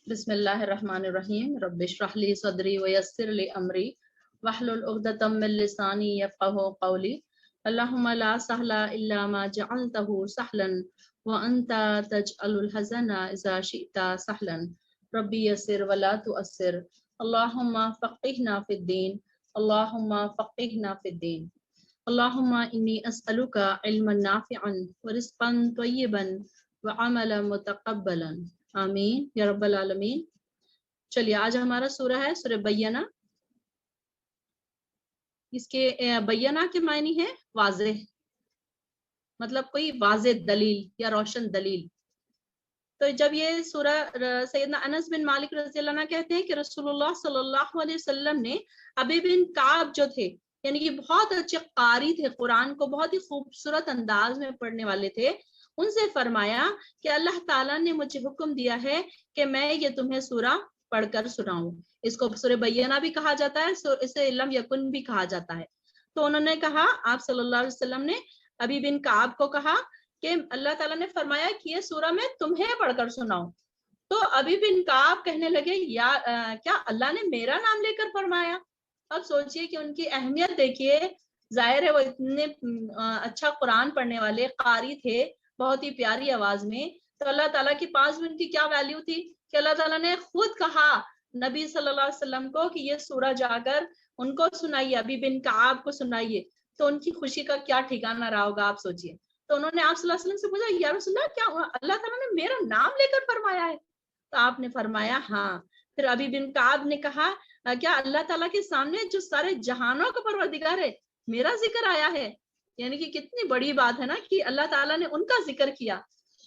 بسم اللہ الرحمن الرحیم رب اشرح لی صدری ویسر لی امری واحلل عقدۃ من لسانی یفقهوا قولی اللہم لا سہل الا ما جعلته سہلا وانت تجعل الحزن اذا شئت سہلا ربی یسر ولا تؤثر اللہم فقہنا فی الدین اللہم فقہنا فی الدین اللہم انی اسألک علما نافعا ورزقا طیبا وعملا متقبلا آمین یا رب العالمین۔ چلیے آج ہمارا سورہ ہے سورہ بینہ۔ اس کے بینہ کے معنی ہے واضح، مطلب کوئی واضح دلیل یا روشن دلیل۔ تو جب یہ سورہ سیدنا انس بن مالک رضی اللہ عنہ کہتے ہیں کہ رسول اللہ صلی اللہ علیہ وسلم نے ابی بن کعب جو تھے، یعنی کہ بہت اچھے قاری تھے، قرآن کو بہت ہی خوبصورت انداز میں پڑھنے والے تھے، ان سے فرمایا کہ اللہ تعالیٰ نے مجھے حکم دیا ہے کہ میں یہ تمہیں سورہ پڑھ کر سناؤں۔ اس کو سورہ بینہ بھی کہا جاتا ہے، اسے لم یکن بھی کہا جاتا ہے۔ تو انہوں نے کہا، آپ صلی اللہ علیہ وسلم نے ابی بن کعب کو کہا کہ اللہ تعالیٰ نے فرمایا کہ یہ سورہ میں تمہیں پڑھ کر سناؤں۔ تو ابی بن کعب کہنے لگے یا کیا اللہ نے میرا نام لے کر فرمایا؟ اب سوچئے کہ ان کی اہمیت دیکھیے، ظاہر ہے وہ اتنے اچھا قرآن پڑھنے والے قاری تھے، بہت ہی پیاری آواز میں، تو اللہ تعالیٰ کے پاس بھی ان کی کیا ویلیو تھی کہ اللہ تعالیٰ نے خود کہا نبی صلی اللہ علیہ وسلم کو کہ یہ سورہ جا کر ان کو سنائیے، ابی بن کعب کو سنائیے، تو ان کی خوشی کا کیا ٹھکانہ رہا ہوگا، آپ سوچئے۔ تو انہوں نے آپ صلی اللہ علیہ وسلم سے پوچھا، یا رسول اللہ کیا اللہ تعالیٰ نے میرا نام لے کر فرمایا ہے؟ تو آپ نے فرمایا ہاں۔ پھر ابی بن کعب نے کہا کیا اللہ تعالیٰ کے سامنے جو سارے جہانوں کا پروردگار ہے میرا ذکر آیا ہے؟ یعنی کہ کتنی بڑی بات ہے نا کہ اللہ تعالیٰ نے ان کا ذکر کیا۔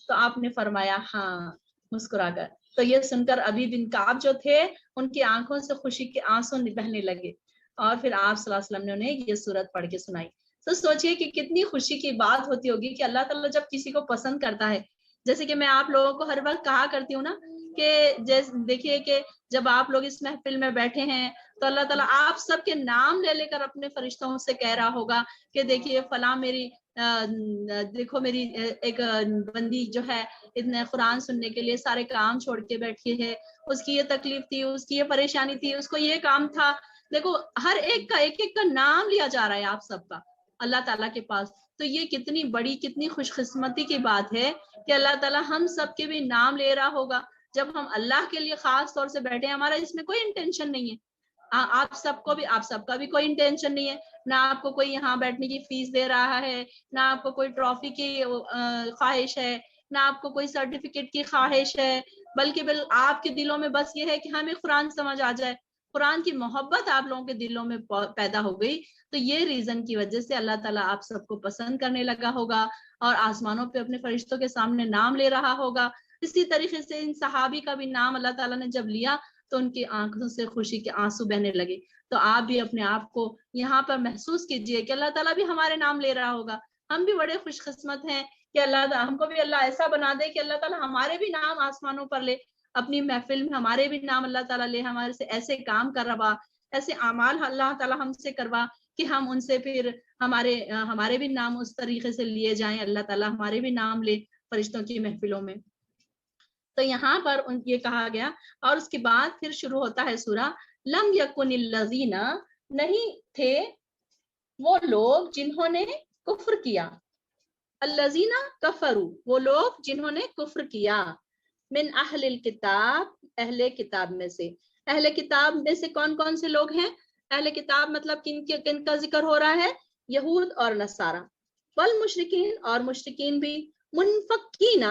تو آپ نے فرمایا ہاں، مسکرا کر۔ تو یہ سن کر ابی بن کعب جو تھے ان کی آنکھوں سے خوشی کے آنسو بہنے لگے، اور پھر آپ صلی اللہ علیہ وسلم نے انہیں یہ سورت پڑھ کے سنائی۔ تو سوچئے کہ کتنی خوشی کی بات ہوتی ہوگی کہ اللہ تعالیٰ جب کسی کو پسند کرتا ہے، جیسے کہ میں آپ لوگوں کو ہر وقت کہا کرتی ہوں نا کہ دیکھیے کہ جب آپ لوگ اس محفل میں بیٹھے ہیں تو اللہ تعالیٰ آپ سب کے نام لے لے کر اپنے فرشتوں سے کہہ رہا ہوگا کہ دیکھیے فلاں میری دیکھو میری ایک بندی جو ہے اتنے قرآن سننے کے لیے سارے کام چھوڑ کے بیٹھی ہے، اس کی یہ تکلیف تھی، اس کی یہ پریشانی تھی، اس کو یہ کام تھا۔ دیکھو ہر ایک کا نام لیا جا رہا ہے آپ سب کا اللہ تعالیٰ کے پاس۔ تو یہ کتنی بڑی، کتنی خوش قسمتی کی بات ہے کہ اللہ تعالیٰ ہم سب کے بھی نام لے رہا ہوگا جب ہم اللہ کے لیے خاص طور سے بیٹھے ہیں۔ ہمارا اس میں کوئی انٹینشن نہیں ہے، آپ سب کا بھی کوئی انٹینشن نہیں ہے، نہ آپ کو کوئی یہاں بیٹھنے کی فیس دے رہا ہے، نہ آپ کو کوئی ٹرافی کی خواہش ہے، نہ آپ کو کوئی سرٹیفکیٹ کی خواہش ہے، بلکہ آپ کے دلوں میں بس یہ ہے کہ ہمیں قرآن سمجھ آ جائے، قرآن کی محبت آپ لوگوں کے دلوں میں پیدا ہو گئی۔ تو یہ ریزن کی وجہ سے اللہ تعالیٰ آپ سب کو پسند کرنے لگا ہوگا اور آسمانوں پہ اپنے فرشتوں کے سامنے نام لے رہا ہوگا۔ اسی طریقے سے ان صحابی کا بھی نام اللہ تعالیٰ نے جب لیا تو ان کی آنکھوں سے خوشی کے آنسو بہنے لگے۔ تو آپ بھی اپنے آپ کو یہاں پر محسوس کیجئے کہ اللہ تعالیٰ بھی ہمارے نام لے رہا ہوگا، ہم بھی بڑے خوش قسمت ہیں کہ اللہ ہم کو بھی اللہ ایسا بنا دے کہ اللہ تعالیٰ ہمارے بھی نام آسمانوں پر لے، اپنی محفل میں ہمارے بھی نام اللہ تعالیٰ لے، ہمارے سے ایسے کام کروا، ایسے اعمال اللہ تعالیٰ ہم سے کروا کہ ہم ان سے پھر ہمارے بھی نام اس طریقے سے لیے جائیں، اللہ تعالیٰ ہمارے بھی نام لے فرشتوں کی محفلوں میں۔ تو یہاں پر یہ کہا گیا، اور اس کے بعد پھر شروع ہوتا ہے سورہ، لم یکن الذین، نہیں تھے وہ لوگ جنہوں نے کفر کیا، الذین کفروا، وہ لوگ جنہوں نے کفر کیا، من اہل الکتاب، اہل کتاب میں سے۔ اہل کتاب میں سے کون کون سے لوگ ہیں؟ اہل کتاب مطلب کن کا ذکر ہو رہا ہے؟ یہود اور نصارہ، والمشرکین، اور مشرکین بھی، منفکین،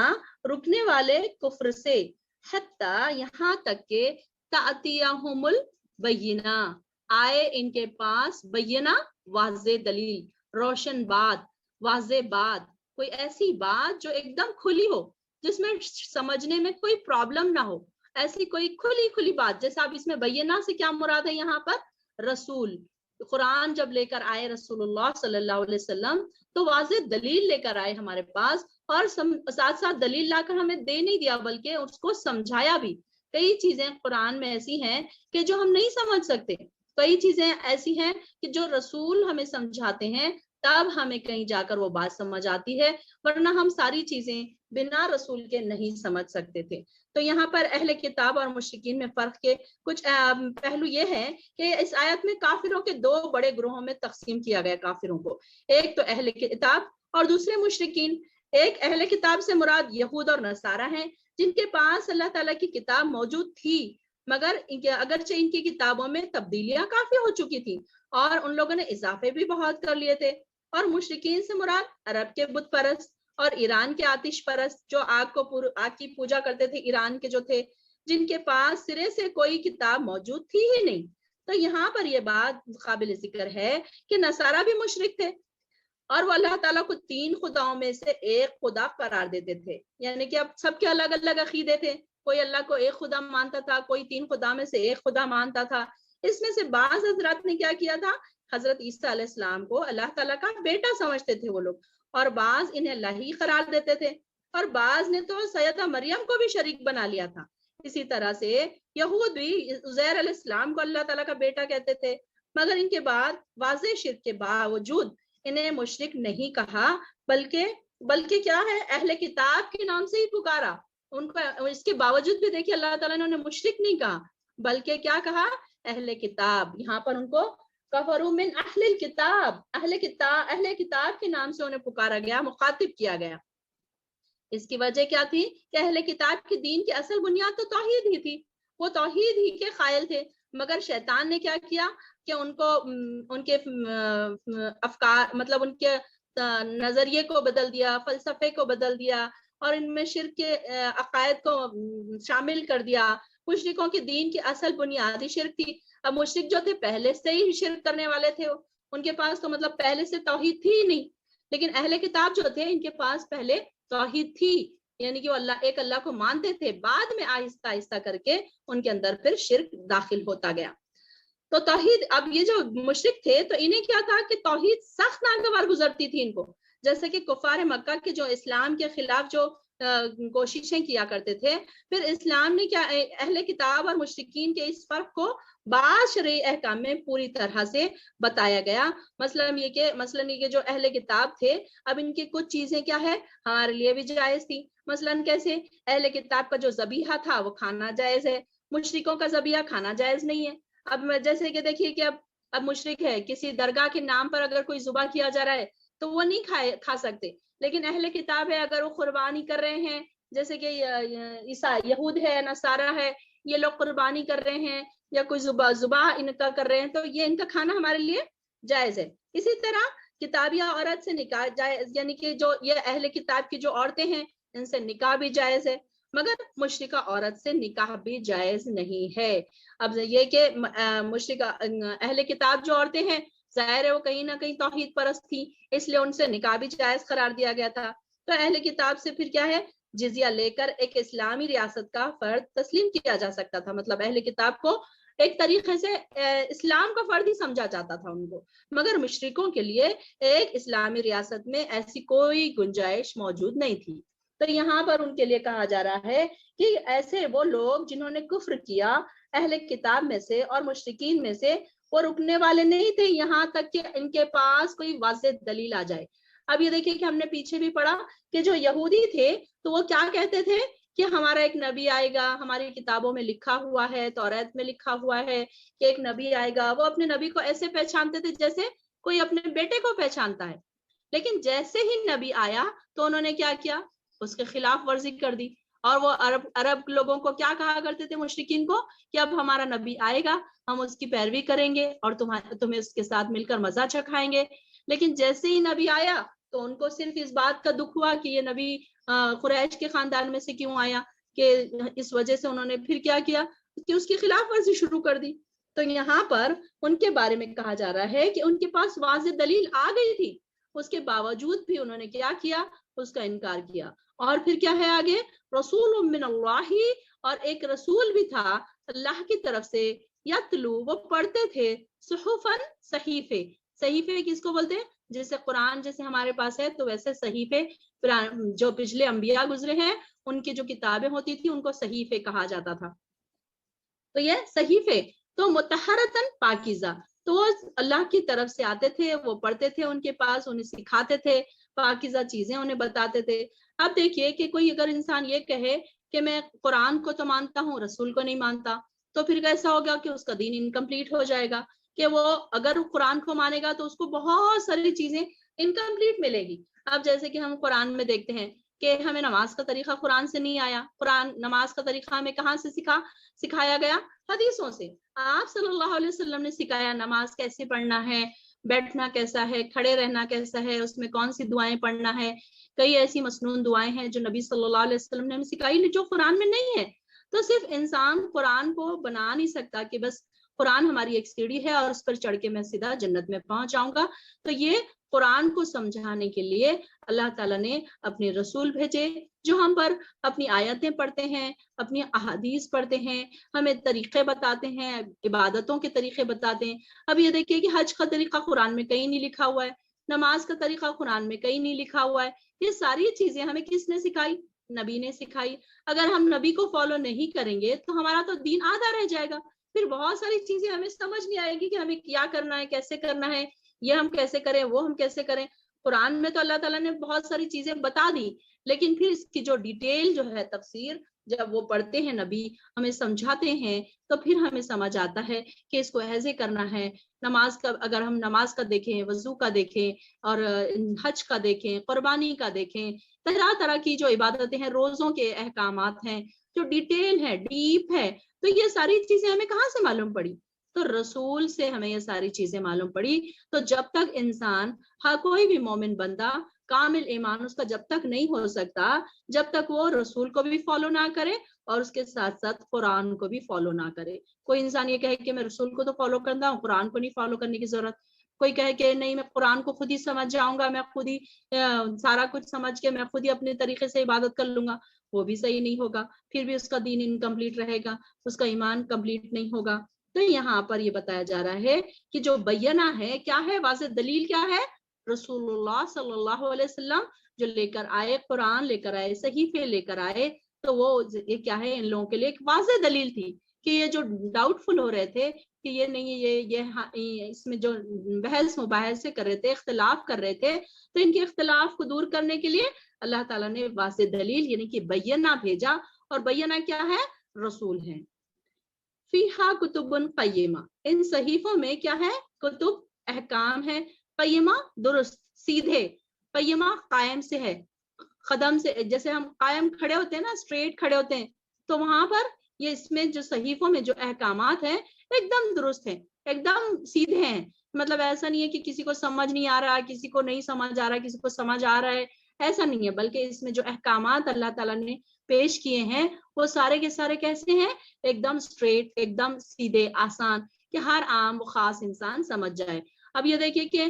رکنے والے کفر سے، حتی، یہاں تک کہ تأتیہم البینہ، آئے ان کے پاس بینہ، واضح دلیل، روشن بات، واضح بات، کوئی ایسی بات جو ایک دم کھلی ہو، جس میں سمجھنے میں کوئی پرابلم نہ ہو، ایسی کوئی کھلی بات۔ جیسے اب اس میں بینہ سے کیا مراد ہے یہاں پر؟ رسول، قرآن جب لے کر آئے رسول اللہ صلی اللہ علیہ وسلم تو واضح دلیل لے کر آئے ہمارے پاس، اور ساتھ ساتھ دلیل لا کر ہمیں دے نہیں دیا بلکہ اس کو سمجھایا بھی۔ کئی چیزیں قرآن میں ایسی ہیں کہ جو ہم نہیں سمجھ سکتے، کئی چیزیں ایسی ہیں کہ جو رسول ہمیں سمجھاتے ہیں تب ہمیں کہیں جا کر وہ بات سمجھ آتی ہے، ورنہ ہم ساری چیزیں بنا رسول کے نہیں سمجھ سکتے تھے۔ تو یہاں پر اہل کتاب اور مشرکین میں فرق کے کچھ پہلو یہ ہے کہ اس آیت میں کافروں کے دو بڑے گروہوں میں تقسیم کیا گیا کافروں کو، ایک تو اہل کتاب اور دوسرے مشرکین۔ ایک اہل کتاب سے مراد یہود اور نصارہ ہیں، جن کے پاس اللہ تعالیٰ کی کتاب موجود تھی، مگر اگرچہ ان کی کتابوں میں تبدیلیاں کافی ہو چکی تھیں اور ان لوگوں نے اضافے بھی بہت کر لیے تھے۔ اور مشرکین سے مراد عرب کے بت پرست اور ایران کے آتش پرست جو آگ کی پوجا کرتے تھے، ایران کے جو تھے، جن کے پاس سرے سے کوئی کتاب موجود تھی ہی نہیں۔ تو یہاں پر یہ بات قابل ذکر ہے کہ نصارہ بھی مشرک تھے اور وہ اللہ تعالیٰ کو 3 خداؤں میں سے ایک خدا قرار دیتے تھے، یعنی کہ اب سب کے الگ الگ عقیدے تھے، کوئی اللہ کو ایک خدا مانتا تھا، کوئی 3 خدا میں سے ایک خدا مانتا تھا۔ اس میں سے بعض حضرات نے کیا کیا تھا، حضرت عیسیٰ علیہ السلام کو اللہ تعالیٰ کا بیٹا سمجھتے تھے وہ لوگ، اور بعض انہیں اللہ ہی قرار دیتے تھے، اور بعض نے تو سیدہ مریم کو بھی شریک بنا لیا تھا۔ اسی طرح سے یہود بھی عزیر علیہ السلام کو اللہ تعالیٰ کا بیٹا کہتے تھے، مگر ان کے بعد واضح شرک کے باوجود انہیں مشرک نہیں کہا، بلکہ کیا ہے، اہل کتاب کے نام سے ہی پکارا ان کو۔ اس کے باوجود بھی دیکھیے اللہ تعالیٰ نے انہیں مشرک نہیں کہا، بلکہ کیا کہا، اہل کتاب۔ یہاں پر ان کو کفروا من اہل الکتاب، اہل کتاب کے نام سے انہیں پکارا گیا، مخاطب کیا گیا۔ اس کی وجہ کیا تھی کہ اہل کتاب کے دین کی اصل بنیاد تو توحید ہی تھی، وہ توحید ہی کے قائل تھے، مگر شیطان نے کیا کیا کہ ان کو ان کے افکار، مطلب ان کے نظریے کو بدل دیا، فلسفے کو بدل دیا، اور ان میں شرک کے عقائد کو شامل کر دیا۔ مشرکوں کے دین کی اصل بنیادی شرک تھی۔ اب مشرک جو تھے پہلے سے ہی شرک کرنے والے تھے، ان کے پاس تو مطلب پہلے سے توحید تھی ہی نہیں، لیکن اہل کتاب جو تھے ان کے پاس پہلے توحید تھی، یعنی کہ وہ ایک اللہ کو مانتے تھے، بعد میں آہستہ آہستہ کر کے ان کے اندر پھر شرک داخل ہوتا گیا۔ تو توحید، اب یہ جو مشرک تھے تو انہیں کیا تھا کہ توحید سخت ناگوار گزرتی تھی ان کو، جیسے کہ کفار مکہ کے جو اسلام کے خلاف جو کوششیں کیا کرتے تھے، پھر اسلام نے کیا اہل کتاب اور مشرکین کے اس فرق کو بعض شرعی احکام میں پوری طرح سے بتایا گیا۔ مثلاً یہ کہ جو اہل کتاب تھے، اب ان کی کچھ چیزیں کیا ہے ہمارے لیے بھی جائز تھی۔ مثلاً کیسے، اہل کتاب کا جو ذبیحہ تھا وہ کھانا جائز ہے، مشرکوں کا ذبیحہ کھانا جائز نہیں ہے۔ اب جیسے کہ دیکھیے کہ اب مشرک ہے، کسی درگاہ کے نام پر اگر کوئی ذبح کیا جا رہا ہے تو وہ نہیں کھا سکتے، لیکن اہل کتاب ہے اگر وہ قربانی کر رہے ہیں، جیسے کہ یہود ہے، نصارہ ہے، یہ لوگ قربانی کر رہے ہیں یا کوئی ذبح ان کا کر رہے ہیں، تو یہ ان کا کھانا ہمارے لیے جائز ہے۔ اسی طرح کتابیہ عورت سے نکاح جائز، یعنی کہ جو یہ اہل کتاب کی جو عورتیں ہیں ان سے نکاح بھی جائز ہے، مگر مشرکہ عورت سے نکاح بھی جائز نہیں ہے۔ اب یہ کہ مشرکہ اہل کتاب جو عورتیں ہیں، ظاہر ہے وہ کہیں نہ کہیں توحید پرست تھی، اس لیے ان سے نکاح بھی جائز قرار دیا گیا تھا۔ تو اہل کتاب سے پھر کیا ہے، جزیہ لے کر ایک اسلامی ریاست کا فرد تسلیم کیا جا سکتا تھا، مطلب اہل کتاب کو ایک طریقے سے اسلام کا فرد ہی سمجھا جاتا تھا ان کو، مگر مشرکوں کے لیے ایک اسلامی ریاست میں ایسی کوئی گنجائش موجود نہیں تھی۔ تو یہاں پر ان کے لیے کہا جا رہا ہے کہ ایسے وہ لوگ جنہوں نے کفر کیا اہل کتاب میں سے اور مشرکین میں سے، وہ رکنے والے نہیں تھے یہاں تک کہ ان کے پاس کوئی واضح دلیل آ جائے۔ اب یہ دیکھیں کہ ہم نے پیچھے بھی پڑھا کہ جو یہودی تھے تو وہ کیا کہتے تھے کہ ہمارا ایک نبی آئے گا، ہماری کتابوں میں لکھا ہوا ہے، توریت میں لکھا ہوا ہے کہ ایک نبی آئے گا۔ وہ اپنے نبی کو ایسے پہچانتے تھے جیسے کوئی اپنے بیٹے کو پہچانتا ہے، لیکن جیسے ہی نبی آیا تو انہوں نے کیا کیا، اس کے خلاف ورزی کر دی، اور وہ عرب لوگوں کو کیا کہا کرتے تھے، مشرکین کو، کہ اب ہمارا نبی آئے گا، ہم اس کی پیروی کریں گے اور تمہیں اس کے ساتھ مل کر مزہ چکھائیں گے۔ لیکن جیسے ہی نبی آیا تو ان کو صرف اس بات کا دکھ ہوا کہ یہ نبی قریش کے خاندان میں سے کیوں آیا، کہ اس وجہ سے انہوں نے پھر کیا کیا کہ اس کی خلاف ورزی شروع کر دی۔ تو یہاں پر ان کے بارے میں کہا جا رہا ہے کہ ان کے پاس واضح دلیل آ گئی تھی، اس کے باوجود بھی انہوں نے کیا کیا، اس کا انکار کیا۔ اور پھر کیا ہے آگے، رسول من اللہ، اور ایک رسول بھی تھا اللہ کی طرف سے، یتلو، وہ پڑھتے تھے، صحفاً، صحیفے۔ صحیفے کس کو بولتے ہیں، جیسے قرآن جیسے ہمارے پاس ہے تو ویسے صحیفے جو پچھلے انبیاء گزرے ہیں ان کی جو کتابیں ہوتی تھی ان کو صحیفے کہا جاتا تھا۔ تو یہ صحیفے تو مطہرتاً، پاکیزہ، تو وہ اللہ کی طرف سے آتے تھے، وہ پڑھتے تھے ان کے پاس، انہیں سکھاتے تھے، پاکیزہ چیزیں انہیں بتاتے تھے۔ اب دیکھیے کہ کوئی اگر انسان یہ کہے کہ میں قرآن کو تو مانتا ہوں، رسول کو نہیں مانتا، تو پھر ایسا ہوگا کہ اس کا دین انکمپلیٹ ہو جائے گا، کہ وہ اگر قرآن کو مانے گا تو اس کو بہت ساری چیزیں انکمپلیٹ ملے گی۔ اب جیسے کہ ہم قرآن میں دیکھتے ہیں کہ ہمیں نماز کا طریقہ قرآن سے نہیں آیا، قرآن نماز کا طریقہ ہمیں کہاں سے سکھایا گیا؟ حدیثوں سے۔ آپ صلی اللہ علیہ وسلم نے سکھایا نماز کیسے پڑھنا ہے، بیٹھنا کیسا ہے، کھڑے رہنا کیسا ہے، اس میں کون سی دعائیں پڑھنا ہے۔ کئی ایسی مسنون دعائیں ہیں جو نبی صلی اللہ علیہ وسلم نے ہمیں سکھائی جو قرآن میں نہیں ہے۔ تو صرف انسان قرآن کو بنا نہیں سکتا کہ بس قرآن ہماری ایک سیڑھی ہے اور اس پر چڑھ کے میں سیدھا جنت میں پہنچ جاؤں گا۔ تو یہ قرآن کو سمجھانے کے لیے اللہ تعالیٰ نے اپنے رسول بھیجے جو ہم پر اپنی آیتیں پڑھتے ہیں، اپنی احادیث پڑھتے ہیں، ہمیں طریقے بتاتے ہیں، عبادتوں کے طریقے بتاتے ہیں۔ اب یہ دیکھیے کہ حج کا طریقہ قرآن میں کہیں نہیں لکھا ہوا ہے، نماز کا طریقہ قرآن میں کہیں نہیں لکھا ہوا ہے۔ یہ ساری چیزیں ہمیں کس نے سکھائی؟ نبی نے سکھائی۔ اگر ہم نبی کو فالو نہیں کریں گے تو ہمارا تو دین آدھا رہ جائے گا، پھر بہت ساری چیزیں ہمیں سمجھ نہیں آئے گی کہ ہمیں کیا کرنا ہے، کیسے کرنا ہے، یہ ہم کیسے کریں، وہ ہم کیسے کریں۔ قرآن میں تو اللہ تعالیٰ نے بہت ساری چیزیں بتا دی، لیکن پھر اس کی جو ڈیٹیل جو ہے تفسیر جب وہ پڑھتے ہیں نبی ہمیں سمجھاتے ہیں تو پھر ہمیں سمجھ آتا ہے کہ اس کو ایسے کرنا ہے۔ نماز کا اگر ہم نماز کا دیکھیں، وضو کا دیکھیں، اور حج کا دیکھیں، قربانی کا دیکھیں، طرح طرح کی جو عبادتیں ہیں، روزوں کے احکامات ہیں جو ڈیٹیل ہے، ڈیپ ہے، تو یہ ساری چیزیں ہمیں کہاں سے معلوم پڑی؟ تو رسول سے ہمیں یہ ساری چیزیں معلوم پڑی۔ تو جب تک انسان کوئی بھی مومن بندہ کامل ایمان اس کا جب تک نہیں ہو سکتا جب تک وہ رسول کو بھی فالو نہ کرے اور اس کے ساتھ ساتھ قرآن کو بھی فالو نہ کرے۔ کوئی انسان یہ کہے کہ میں رسول کو تو فالو کرتا ہوں، قرآن کو نہیں فالو کرنے کی ضرورت، کوئی کہے کہ نہیں میں قرآن کو خود ہی سمجھ جاؤں گا، میں خود ہی سارا کچھ سمجھ کے میں خود ہی اپنے طریقے سے عبادت کر لوں گا، وہ بھی صحیح نہیں ہوگا، پھر بھی اس کا دین انکمپلیٹ رہے گا، اس کا ایمان کمپلیٹ نہیں ہوگا۔ تو یہاں پر یہ بتایا جا رہا ہے کہ جو بینہ ہے کیا ہے، واضح دلیل کیا ہے؟ رسول اللہ صلی اللہ علیہ وسلم جو لے کر آئے، قرآن لے کر آئے، صحیفے لے کر آئے، تو وہ یہ کیا ہے، ان لوگوں کے لیے ایک واضح دلیل تھی کہ یہ جو ڈاؤٹ فل ہو رہے تھے کہ یہ نہیں، یہ اس میں جو بحث مباحثے کر رہے تھے، اختلاف کر رہے تھے، تو ان کے اختلاف کو دور کرنے کے لیے اللہ تعالیٰ نے واضح دلیل یعنی کہ بینہ بھیجا، اور بینہ کیا ہے؟ رسول ہے۔ فیہا کتب قیمہ، ان صحیفوں میں کیا ہے؟ کتب، احکام ہے، قیمہ درست سیدھے، قیمہ قائم سے ہے، قدم سے، جیسے ہم قائم کھڑے ہوتے ہیں نا، اسٹریٹ کھڑے ہوتے ہیں، تو وہاں پر یہ اس میں جو صحیفوں میں جو احکامات ہیں ایک دم درست ہیں، ایک دم سیدھے ہیں۔ مطلب ایسا نہیں ہے کہ کسی کو سمجھ نہیں آ رہا، کسی کو نہیں سمجھ آ رہا، کسی کو سمجھ آ رہا ہے، ایسا نہیں ہے، بلکہ اس میں جو احکامات اللہ تعالیٰ نے پیش کیے ہیں وہ سارے کے سارے کیسے ہیں؟ ایک دم اسٹریٹ، ایک دم سیدھے، آسان، کہ ہر عام و خاص انسان سمجھ جائے۔ اب یہ دیکھیے کہ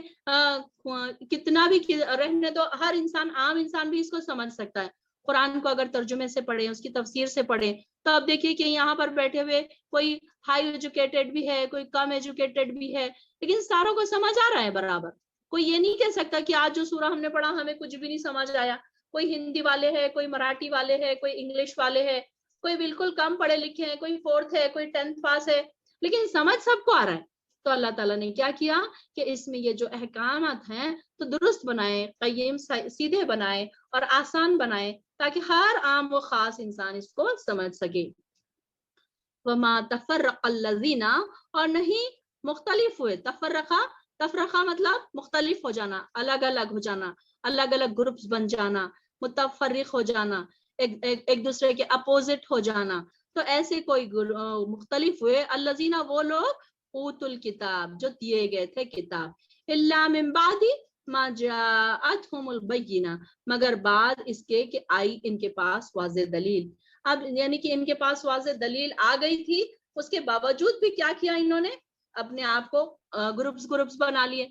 کتنا بھی رہنے تو ہر انسان، عام انسان بھی اس کو سمجھ سکتا ہے۔ قرآن کو اگر ترجمے سے پڑھیں، اس کی تفسیر سے پڑھیں، تو اب دیکھیے کہ یہاں پر بیٹھے ہوئے کوئی ہائی ایجوکیٹڈ بھی ہے، کوئی کم ایجوکیٹڈ بھی ہے، لیکن ساروں کو سمجھ آ رہا ہے برابر۔ کوئی یہ نہیں کہہ سکتا کہ آج جو سورہ ہم نے پڑھا ہمیں کچھ بھی نہیں سمجھ آیا۔ کوئی ہندی والے ہے، کوئی مراٹھی والے ہے، کوئی انگلش والے ہے، کوئی بالکل کم پڑھے لکھے ہیں، کوئی 4th ہے، کوئی 10th پاس ہے، لیکن سمجھ سب کو آ رہا ہے۔ تو اللہ تعالیٰ نے کیا کیا کہ اس میں یہ جو احکامات ہیں تو درست بنائے، قیم سیدھے بنائے اور آسان بنائے تاکہ ہر عام و خاص انسان اس کو سمجھ سکے۔ وما تفرق الذین، اور نہیں مختلف ہوئے، تفرقہ مطلب مختلف ہو جانا، الگ الگ ہو جانا، الگ الگ گروپس بن جانا، متفرق ہو جانا، ایک دوسرے کے اپوزٹ ہو جانا، تو ایسے کوئی مختلف ہوئے، الذین وہ لوگ، اوتوا الکتاب جو دیے گئے تھے کتاب، الا من بعد ما جاءتهم البینہ، مگر بعد اس کے کہ آئی ان کے پاس واضح دلیل۔ اب یعنی کہ ان کے پاس واضح دلیل آ گئی تھی، اس کے باوجود بھی کیا کیا انہوں نے؟ اپنے آپ کو گروپس بنا لیے،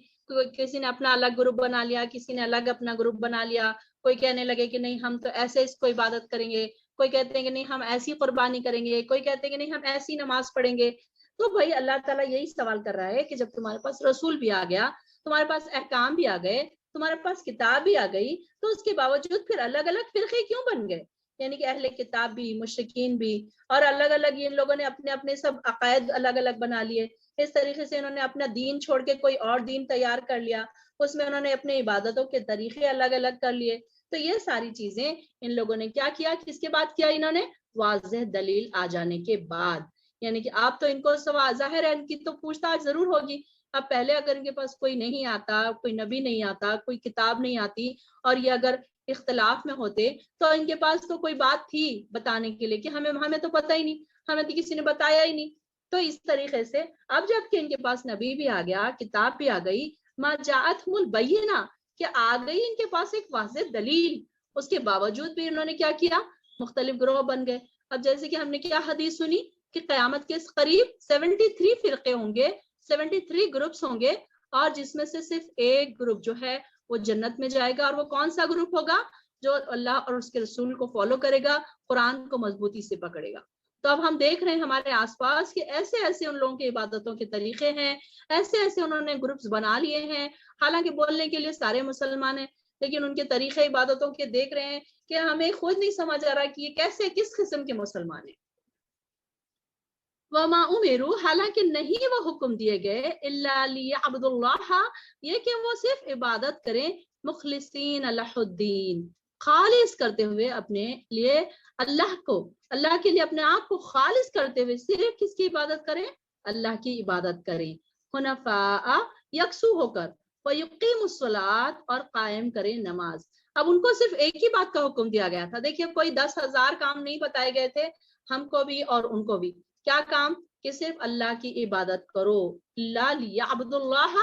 کسی نے اپنا الگ گروپ بنا لیا، کسی نے الگ اپنا گروپ بنا لیا، کوئی کہنے لگے کہ نہیں ہم تو ایسے اس کو عبادت کریں گے، کوئی کہتے ہیں کہ نہیں ہم ایسی قربانی کریں گے، کوئی کہتے ہیں کہ نہیں ہم ایسی نماز پڑھیں گے۔ تو بھائی اللہ تعالیٰ یہی سوال کر رہا ہے کہ جب تمہارے پاس رسول بھی آ گیا، تمہارے پاس احکام بھی آ گئے، تمہارے پاس کتاب بھی آ گئی، تو اس کے باوجود پھر الگ الگ فرقے کیوں بن گئے؟ یعنی کہ اہل کتاب بھی، مشرکین بھی، اور الگ الگ ان لوگوں نے اپنے اپنے سب عقائد الگ الگ بنا لیے، اس طریقے سے انہوں نے اپنا دین چھوڑ کے کوئی اور دین تیار کر لیا، اس میں انہوں نے اپنے عبادتوں کے طریقے الگ الگ کر لیے. تو یہ ساری چیزیں ان لوگوں نے کیا کیا، کس کے بعد کیا انہوں نے؟ واضح دلیل آ جانے کے بعد. یعنی کہ آپ تو ان کو ظاہر ہے ان کی تو پوچھ تاچھ ضرور ہوگی. اب پہلے اگر ان کے پاس کوئی نہیں آتا، کوئی نبی نہیں آتا، کوئی کتاب نہیں آتی، اور یہ اگر اختلاف میں ہوتے تو ان کے پاس تو کوئی بات تھی بتانے کے لیے کہ ہمیں تو پتہ ہی نہیں، ہمیں تو کسی نے بتایا ہی نہیں. تو اس طریقے سے اب جب کہ ان کے پاس نبی بھی آ گیا، کتاب بھی آ گئی، ما جاءتہم البینہ، کہ آ گئی ان کے پاس ایک واضح دلیل، اس کے باوجود بھی انہوں نے کیا کیا؟ مختلف گروہ بن گئے. اب جیسے کہ ہم نے کیا حدیث سنی کہ قیامت کے قریب 73 فرقے ہوں گے، 73 گروپس ہوں گے، اور جس میں سے صرف ایک گروپ جو ہے وہ جنت میں جائے گا. اور وہ کون سا گروپ ہوگا؟ جو اللہ اور اس کے رسول کو فالو کرے گا، قرآن کو مضبوطی سے پکڑے گا. تو اب ہم دیکھ رہے ہیں ہمارے آس پاس کہ ایسے ایسے ان لوگوں کے عبادتوں کے طریقے ہیں، ایسے ایسے انہوں نے گروپس بنا لیے ہیں. حالانکہ بولنے کے لیے سارے مسلمان ہیں، لیکن ان کے طریقے عبادتوں کے دیکھ رہے ہیں کہ ہمیں خود نہیں سمجھ آ رہا کہ یہ کیسے کس قسم کے مسلمان ہیں. وما امروا، حالانکہ نہیں وہ حکم دیے گئے، الا لیعبدوا اللہ، یہ کہ وہ صرف عبادت کریں، مخلصین لہ الدین، خالص کرتے ہوئے اپنے لیے اللہ کو، اللہ کے لیے اپنے آپ کو خالص کرتے ہوئے صرف کس کی عبادت کریں؟ اللہ کی عبادت کریں. حنفاء، یکسو ہو کر، ویقیموا الصلاۃ، اور قائم کریں نماز. اب ان کو صرف ایک ہی بات کا حکم دیا گیا تھا. دیکھیے کوئی 10,000 کام نہیں بتائے گئے تھے ہم کو بھی اور ان کو بھی. کیا کام؟ کہ صرف اللہ کی عبادت کرو، لا لیعبدوا اللہ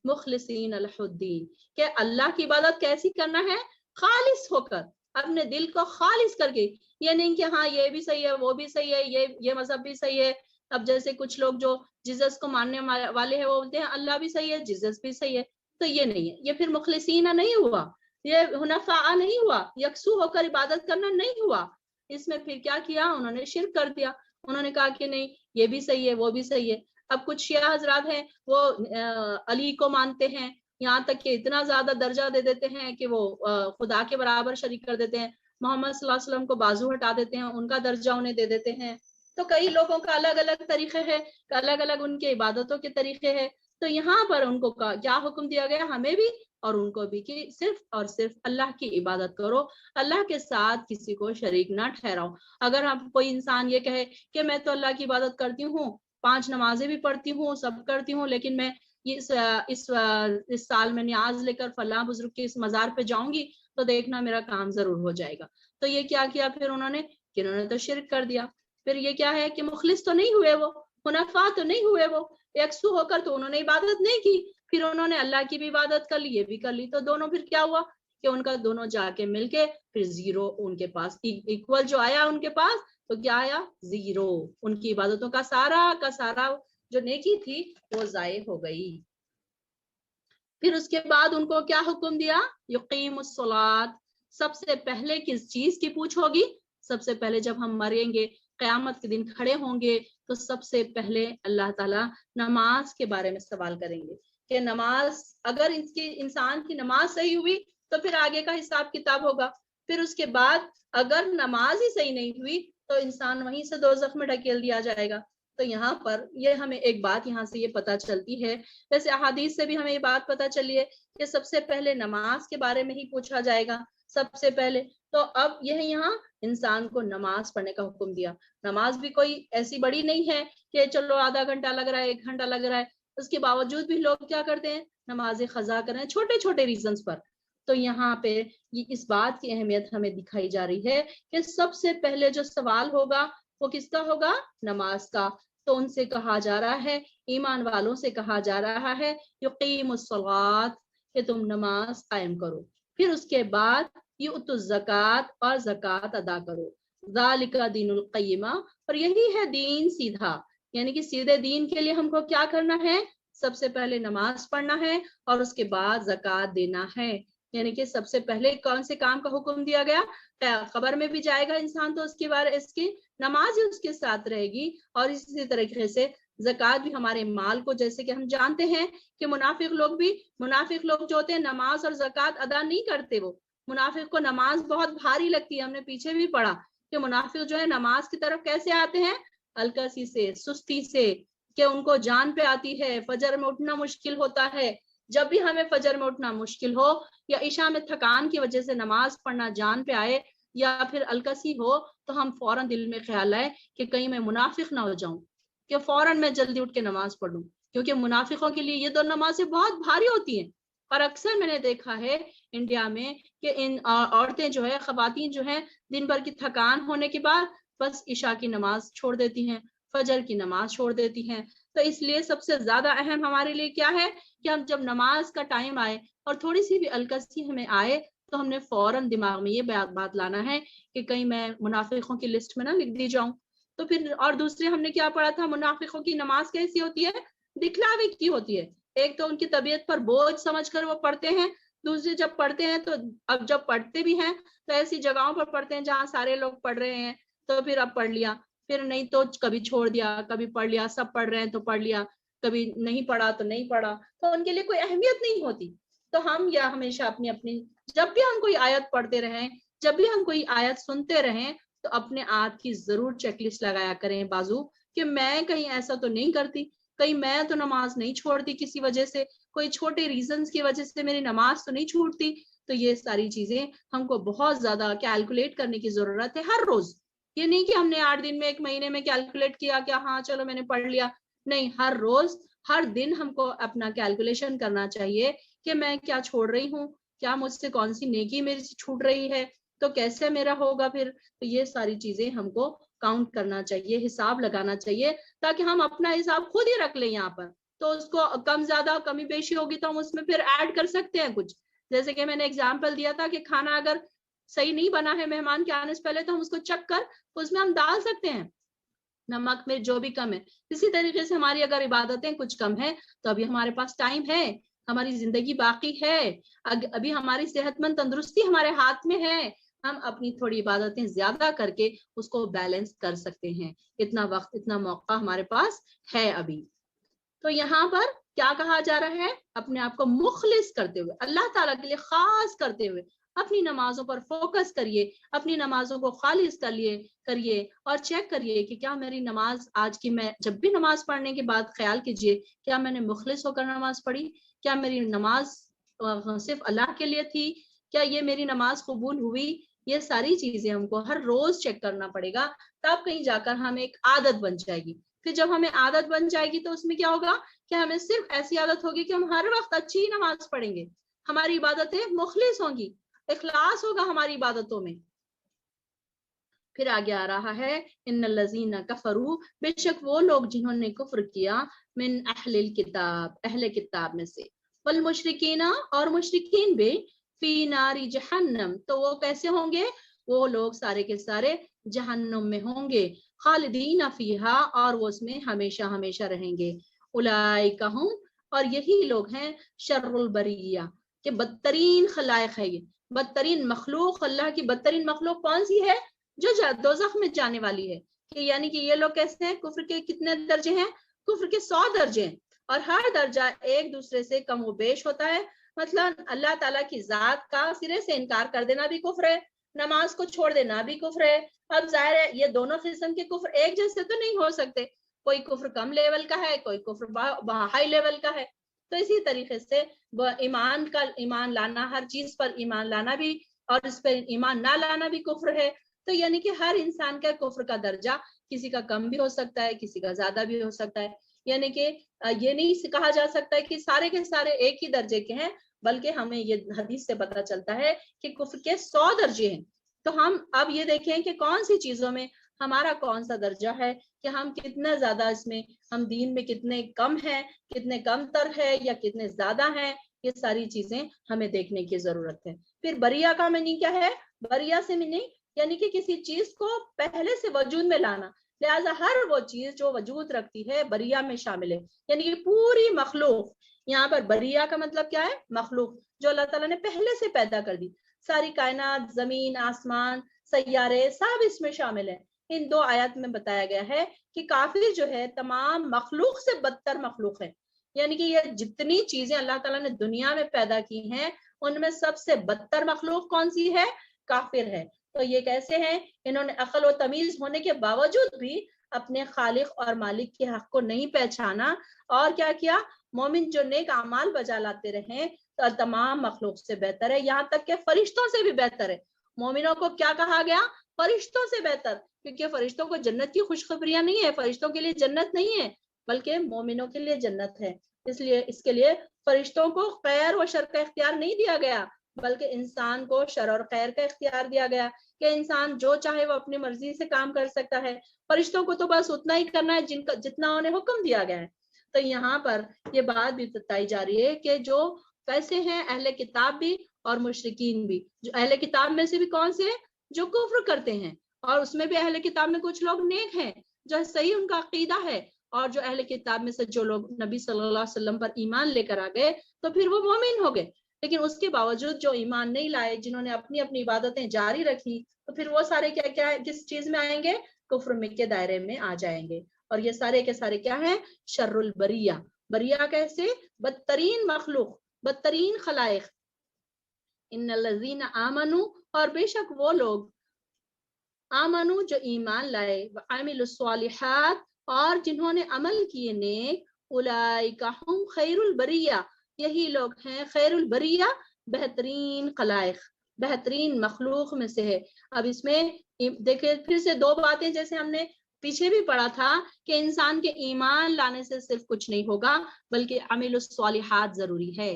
مخلصین لہ الدین، کہ اللہ کی عبادت کیسی کرنا ہے؟ خالص ہو کر، اپنے دل کو خالص کر کے. یہ نہیں کہ ہاں یہ بھی صحیح ہے، وہ بھی صحیح ہے، یہ مذہب بھی صحیح ہے. اب جیسے کچھ لوگ جو جیزس کو ماننے والے ہیں وہ بولتے ہیں اللہ بھی صحیح ہے، جیزس بھی صحیح ہے. تو یہ نہیں ہے، یہ پھر مخلصین نہیں ہوا، یہ حنفاء نہیں ہوا، یکسو ہو کر عبادت کرنا نہیں ہوا. اس میں پھر کیا کیا؟ انہوں نے شرک کر دیا. انہوں نے کہا کہ نہیں یہ بھی صحیح ہے، وہ بھی صحیح ہے. اب کچھ شیعہ حضرات ہیں وہ علی کو مانتے ہیں، یہاں تک کہ اتنا زیادہ درجہ دے دیتے ہیں کہ وہ خدا کے برابر شریک کر دیتے ہیں. محمد صلی اللہ علیہ وسلم کو بازو ہٹا دیتے ہیں، ان کا درجہ انہیں دے دیتے ہیں. تو کئی لوگوں کا الگ الگ طریقے ہیں، الگ الگ ان کے عبادتوں کے طریقے ہیں. تو یہاں پر ان کو کیا حکم دیا گیا؟ ہمیں بھی اور ان کو بھی، کہ صرف اور صرف اللہ کی عبادت کرو، اللہ کے ساتھ کسی کو شریک نہ ٹھہراؤ. اگر ہم کوئی انسان یہ کہے کہ میں تو اللہ کی عبادت کرتی ہوں، 5 نمازیں بھی پڑھتی ہوں، سب کرتی ہوں، لیکن میں اس سال میں نیاز لے کر فلاں بزرگ کے اس مزار پہ جاؤں گی تو دیکھنا میرا کام ضرور ہو جائے گا. تو یہ کیا کیا پھر انہوں نے؟ کہ انہوں نے تو شرک کر دیا. پھر یہ کیا ہے کہ مخلص تو نہیں ہوئے، وہ حنفاء تو نہیں ہوئے، وہ یکسو ہو کر تو انہوں نے عبادت نہیں کی. پھر انہوں نے اللہ کی بھی عبادت کر لی، یہ بھی کر لی. تو دونوں پھر کیا ہوا کہ ان کا دونوں جا کے مل کے پھر زیرو ان کے پاس، ایکول جو آیا ان کے پاس تو کیا آیا؟ زیرو. ان کی عبادتوں کا سارا جو نیکی تھی وہ ضائع ہو گئی. پھر اس کے بعد ان کو کیا حکم دیا؟ یقیم الصلاۃ. سب سے پہلے کس چیز کی پوچھ ہوگی؟ سب سے پہلے جب ہم مریں گے، قیامت کے دن کھڑے ہوں گے، تو سب سے پہلے اللہ تعالیٰ نماز کے بارے میں سوال کریں گے کہ نماز، اگر انسان کی نماز صحیح ہوئی تو پھر آگے کا حساب کتاب ہوگا. پھر اس کے بعد اگر نماز ہی صحیح نہیں ہوئی تو انسان وہیں سے دوزخ میں ڈھکیل دیا جائے گا. تو یہاں پر یہ ہمیں ایک بات یہاں سے یہ پتہ چلتی ہے، ویسے احادیث سے بھی ہمیں یہ بات پتہ چلی ہے کہ سب سے پہلے نماز کے بارے میں ہی پوچھا جائے گا سب سے پہلے. تو اب یہاں انسان کو نماز پڑھنے کا حکم دیا. نماز بھی کوئی ایسی بڑی نہیں ہے کہ چلو آدھا گھنٹہ لگ رہا ہے، 1 گھنٹہ لگ رہا ہے. اس کے باوجود بھی لوگ کیا کرتے ہیں؟ نماز قضا کر رہے ہیں چھوٹے چھوٹے ریزنز پر. تو یہاں پہ اس بات کی اہمیت ہمیں دکھائی جا رہی ہے کہ سب سے پہلے جو سوال ہوگا وہ کس کا ہوگا؟ نماز کا. تو ان سے کہا جا رہا ہے، ایمان والوں سے کہا جا رہا ہے یقیم الصلاۃ، کہ تم نماز قائم کرو. پھر اس کے بعد یؤتوا الزکات، اور زکات ادا کرو. ذالک دین القیمہ، اور یہی ہے دین سیدھا. یعنی کہ سیدھے دین کے لیے ہم کو کیا کرنا ہے؟ سب سے پہلے نماز پڑھنا ہے اور اس کے بعد زکات دینا ہے. یعنی کہ سب سے پہلے کون سے کام کا حکم دیا گیا؟ قبر میں بھی جائے گا انسان تو اس کی نماز ہی اس کے ساتھ رہے گی. اور اسی طریقے سے زکات بھی ہمارے مال کو، جیسے کہ ہم جانتے ہیں کہ منافق لوگ جو ہوتے ہیں نماز اور زکات ادا نہیں کرتے. وہ منافق کو نماز بہت بھاری لگتی ہے. ہم نے پیچھے بھی پڑھا کہ منافق جو ہے نماز کی طرف کیسے آتے ہیں؟ ہلکسی سے، سستی سے. کہ ان کو جان پہ آتی ہے، فجر میں اٹھنا مشکل ہوتا ہے. جب بھی ہمیں فجر میں اٹھنا مشکل ہو یا عشاء میں تھکان کی وجہ سے نماز پڑھنا جان پہ آئے یا پھر الکسی ہو تو ہم فوراً دل میں خیال آئے کہ کہیں میں منافق نہ ہو جاؤں کہ فوراً میں جلدی اٹھ کے نماز پڑھوں، کیونکہ منافقوں کے لیے یہ دو نمازیں بہت بھاری ہوتی ہیں. اور اکثر میں نے دیکھا ہے انڈیا میں کہ ان عورتیں جو ہے، خواتین جو ہیں، دن بھر کی تھکان ہونے کے بعد بس عشاء کی نماز چھوڑ دیتی ہیں، فجر کی نماز چھوڑ دیتی ہیں. تو اس لیے سب سے زیادہ اہم ہمارے لیے کیا ہے کہ ہم جب نماز کا ٹائم آئے اور تھوڑی سی بھی الکسی ہمیں آئے تو ہم نے فوراً دماغ میں یہ بات لانا ہے کہ کہیں میں منافقوں کی لسٹ میں نہ لکھ دی جاؤں. تو پھر اور دوسرے ہم نے کیا پڑھا تھا، منافقوں کی نماز کیسی ہوتی ہے؟ دکھلاوے کی ہوتی ہے. ایک تو ان کی طبیعت پر بوجھ سمجھ کر وہ پڑھتے ہیں، دوسرے جب پڑھتے ہیں تو اب جب پڑھتے بھی ہیں تو ایسی جگہوں پر پڑھتے ہیں جہاں سارے لوگ پڑھ رہے ہیں تو پھر اب پڑھ لیا، پھر نہیں تو کبھی چھوڑ دیا، کبھی پڑھ لیا، سب پڑھ رہے ہیں تو پڑھ لیا، کبھی نہیں پڑھا تو نہیں پڑھا. تو ان کے لیے کوئی اہمیت نہیں ہوتی. تو ہم یا ہمیشہ اپنی جب بھی ہم کوئی آیت پڑھتے رہیں، جب بھی ہم کوئی آیت سنتے رہیں تو اپنے آپ کی ضرور چیک لسٹ لگایا کریں بازو کہ میں کہیں ایسا تو نہیں کرتی، کہیں میں تو نماز نہیں چھوڑتی کسی وجہ سے، کوئی چھوٹے ریزنز کی وجہ سے میری نماز تو نہیں چھوٹتی. تو یہ ساری چیزیں ہم کو بہت زیادہ کیلکولیٹ کرنے کی ضرورت ہے ہر روز. یہ نہیں کہ ہم نے 8 دن میں 1 مہینے میں کیلکولیٹ کیا کہ ہاں چلو میں نے پڑھ لیا. نہیں، ہر روز ہر دن ہم کو اپنا کیلکولیشن کرنا چاہیے کہ میں کیا چھوڑ رہی ہوں، کیا مجھ سے کون سی نیکی میری سے چھوٹ رہی ہے، تو کیسے میرا ہوگا پھر. تو یہ ساری چیزیں ہم کو کاؤنٹ کرنا چاہیے، حساب لگانا چاہیے تاکہ ہم اپنا حساب خود ہی رکھ لیں یہاں پر. تو اس کو کم زیادہ کمی بیشی ہوگی تو ہم اس میں پھر ایڈ کر سکتے ہیں کچھ. جیسے کہ میں نے اگزامپل دیا تھا کہ کھانا اگر صحیح نہیں بنا ہے مہمان کے آنے سے پہلے تو ہم اس کو چک کر اس میں ہم ڈال سکتے ہیں نمک میں جو بھی کم ہے. اسی طریقے سے ہماری اگر عبادتیں کچھ کم ہیں تو ابھی ہمارے پاس ٹائم ہے، ہماری زندگی باقی ہے، ابھی ہماری صحت مند تندرستی ہمارے ہاتھ میں ہے، ہم اپنی تھوڑی عبادتیں زیادہ کر کے اس کو بیلنس کر سکتے ہیں. اتنا وقت، اتنا موقع ہمارے پاس ہے ابھی. تو یہاں پر کیا کہا جا رہا ہے؟ اپنے آپ کو مخلص کرتے ہوئے، اللہ تعالیٰ کے لیے خاص کرتے ہوئے اپنی نمازوں پر فوکس کریے، اپنی نمازوں کو خالص کریے اور چیک کریے کہ کیا میری نماز آج کی، میں جب بھی نماز پڑھنے کے بعد خیال کیجئے کیا میں نے مخلص ہو کر نماز پڑھی، کیا میری نماز صرف اللہ کے لیے تھی، کیا یہ میری نماز قبول ہوئی. یہ ساری چیزیں ہم کو ہر روز چیک کرنا پڑے گا، تب کہیں جا کر ہمیں ایک عادت بن جائے گی. پھر جب ہمیں عادت بن جائے گی تو اس میں کیا ہوگا کہ ہمیں صرف ایسی عادت ہوگی کہ ہم ہر وقت اچھی نماز پڑھیں گے، ہماری عبادتیں مخلص ہوں گی، اخلاص ہوگا ہماری عبادتوں میں. پھر آگے آ رہا ہے ان الذین کفروا، بے شک وہ لوگ جنہوں نے کفر کیا، من اہل الکتاب، اہل کتاب میں سے، والمشرکین اور مشرکین بھی، فی نار جہنم، تو وہ کیسے ہوں گے؟ وہ لوگ سارے کے سارے جہنم میں ہوں گے، خالدین فیہا، اور وہ اس میں ہمیشہ ہمیشہ رہیں گے. اولئک ہم، اور یہی لوگ ہیں شر البریہ، کہ بدترین خلائق ہے. یہ بدترین مخلوق، اللہ کی بدترین مخلوق کون سی ہے؟ جو دوزخ میں جانے والی ہے. کہ یعنی کہ یہ لوگ کیسے ہیں؟ کفر کے کتنے درجے ہیں؟ کفر کے 100 درجے ہیں، اور ہر درجہ ایک دوسرے سے کم و بیش ہوتا ہے. مثلا اللہ تعالیٰ کی ذات کا سرے سے انکار کر دینا بھی کفر ہے، نماز کو چھوڑ دینا بھی کفر ہے. اب ظاہر ہے یہ دونوں قسم کے کفر ایک جیسے تو نہیں ہو سکتے، کوئی کفر کم لیول کا ہے، کوئی کفر ہائی لیول کا ہے. تو اسی طریقے سے ایمان لانا، ہر چیز پر ایمان لانا بھی اور اس پر ایمان نہ لانا بھی کفر ہے. تو یعنی کہ ہر انسان کا کفر کا درجہ کسی کا کم بھی ہو سکتا ہے، کسی کا زیادہ بھی ہو سکتا ہے. یعنی کہ یہ نہیں کہا جا سکتا ہے کہ سارے کے سارے ایک ہی درجے کے ہیں، بلکہ ہمیں یہ حدیث سے پتہ چلتا ہے کہ کفر کے 100 درجے ہیں. تو ہم اب یہ دیکھیں کہ کون سی چیزوں میں ہمارا کون سا درجہ ہے، کہ ہم کتنا زیادہ اس میں، ہم دین میں کتنے کم ہیں، کتنے کم تر ہے یا کتنے زیادہ ہیں. یہ ساری چیزیں ہمیں دیکھنے کی ضرورت ہے. پھر بریہ کا معنی کیا ہے؟ بریہ سے معنی یعنی کہ کسی چیز کو پہلے سے وجود میں لانا، لہٰذا ہر وہ چیز جو وجود رکھتی ہے بریہ میں شامل ہے. یعنی کہ پوری مخلوق، یہاں پر بریہ کا مطلب کیا ہے؟ مخلوق جو اللہ تعالیٰ نے پہلے سے پیدا کر دی، ساری کائنات، زمین، آسمان، سیارے، سب اس میں شامل ہیں. ان 2 آیات میں بتایا گیا ہے کہ کافر جو ہے تمام مخلوق سے بدتر مخلوق ہے. یعنی کہ یہ جتنی چیزیں اللہ تعالیٰ نے دنیا میں پیدا کی ہیں ان میں سب سے بدتر مخلوق کون سی ہے؟ کافر ہے. تو یہ کیسے ہیں؟ انہوں نے عقل و تمیز ہونے کے باوجود بھی اپنے خالق اور مالک کے حق کو نہیں پہچانا، اور کیا کیا، مومن جو نیک اعمال بجا لاتے رہیں تو تمام مخلوق سے بہتر ہے، یہاں تک کہ فرشتوں سے بھی بہتر ہے۔ مومنوں کو کیا کہا گیا؟ فرشتوں سے بہتر، کیونکہ فرشتوں کو جنت کی خوشخبریاں نہیں ہے، فرشتوں کے لیے جنت نہیں ہے بلکہ مومنوں کے لیے جنت ہے۔ اس لیے اس کے لیے فرشتوں کو خیر و شر کا اختیار نہیں دیا گیا، بلکہ انسان کو شر اور خیر کا اختیار دیا گیا کہ انسان جو چاہے وہ اپنی مرضی سے کام کر سکتا ہے۔ فرشتوں کو تو بس اتنا ہی کرنا ہے جتنا انہیں حکم دیا گیا ہے۔ تو یہاں پر یہ بات بھی بتائی جا رہی ہے کہ جو کیسے ہیں اہل کتاب بھی اور مشرکین بھی۔ جو اہل کتاب میں سے بھی کون سے ہیں؟ جو کفر کرتے ہیں، اور اس میں بھی اہل کتاب میں کچھ لوگ نیک ہیں جو صحیح ان کا عقیدہ ہے، اور جو اہل کتاب میں سے جو لوگ نبی صلی اللہ علیہ وسلم پر ایمان لے کر آ گئے تو پھر وہ مومن ہو گئے۔ لیکن اس کے باوجود جو ایمان نہیں لائے، جنہوں نے اپنی اپنی عبادتیں جاری رکھی، تو پھر وہ سارے کیا کیا کس چیز میں آئیں گے؟ کفر میں کے دائرے میں آ جائیں گے۔ اور یہ سارے کے سارے کیا ہیں؟ شر البریہ۔ بریہ کیسے؟ بدترین مخلوق، بدترین خلائق۔ ان الذین آمنوا، اور بے شک وہ لوگ، آمنو جو ایمان لائے، وعملوا الصالحات، اور جنہوں نے عمل کیے نیک، اولئک ہم خیر البریہ، یہی لوگ ہیں خیر البریہ، بہترین خلائق، بہترین مخلوق میں سے ہے۔ اب اس میں دیکھیں پھر سے دو باتیں، جیسے ہم نے پیچھے بھی پڑھا تھا کہ انسان کے ایمان لانے سے صرف کچھ نہیں ہوگا بلکہ عمل الصالحات ضروری ہے۔